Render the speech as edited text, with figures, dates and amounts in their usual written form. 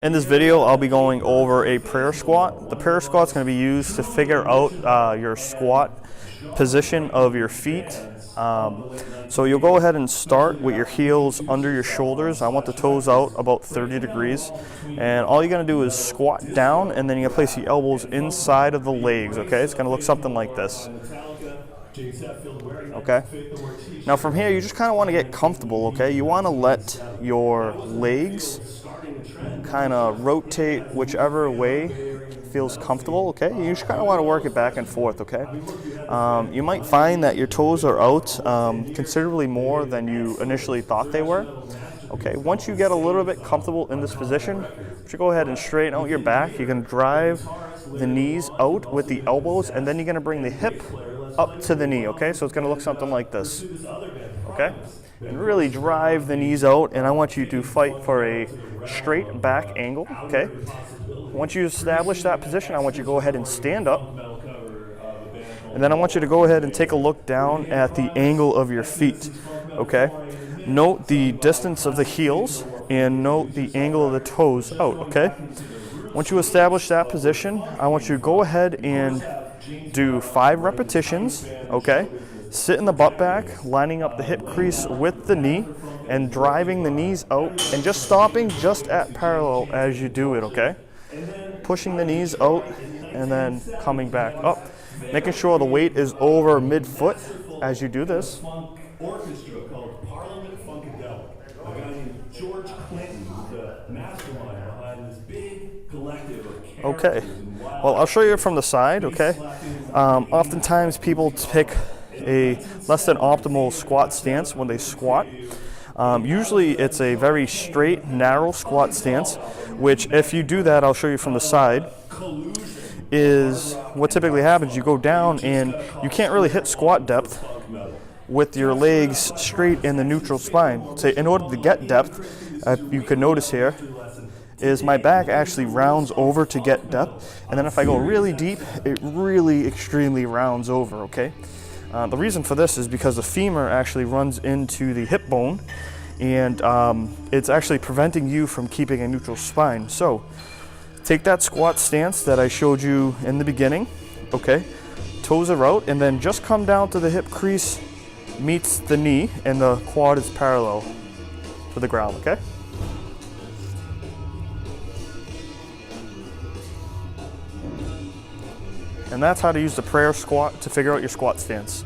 In this video, I'll be going over a prayer squat. The prayer squat is going to be used to figure out your squat position of your feet. So you'll go ahead and start with your heels under your shoulders. I want the toes out about 30 degrees. And all you're going to do is squat down, and then you're going to place the elbows inside of the legs, okay? It's going to look something like this. Okay? Now from here, you just kind of want to get comfortable, okay? You want to let your legs kind of rotate whichever way feels comfortable, okay? You just kind of want to work it back and forth, okay? You might find that your toes are out considerably more than you initially thought they were. Okay, once you get a little bit comfortable in this position, you go ahead and straighten out your back. You're going to drive the knees out with the elbows, and then you're going to bring the hip up to the knee, okay? So it's going to look something like this, okay? And really drive the knees out, and I want you to fight for a straight back angle, okay? Once you establish that position, I want you to go ahead and stand up. And then I want you to go ahead and take a look down at the angle of your feet, okay? Note the distance of the heels and note the angle of the toes out, okay? Once you establish that position, I want you to go ahead and do 5 repetitions, okay? Sit in the butt back, lining up the hip crease with the knee and driving the knees out and just stopping just at parallel as you do it, okay? Pushing the knees out and then coming back up. Making sure the weight is over mid-foot as you do this. Okay, well, I'll show you from the side, okay? Oftentimes people pick a less than optimal squat stance when they squat. Usually it's a very straight, narrow squat stance, which if you do that, I'll show you from the side, is what typically happens. You go down and you can't really hit squat depth with your legs straight in the neutral spine. So in order to get depth, you can notice here, is my back actually rounds over to get depth, and then if I go really deep, it really extremely rounds over, okay? The reason for this is because the femur actually runs into the hip bone, and it's actually preventing you from keeping a neutral spine. So take that squat stance that I showed you in the beginning, okay? Toes are out, and then just come down to the hip crease meets the knee, and the quad is parallel to the ground, okay? And that's how to use the prayer squat to figure out your squat stance.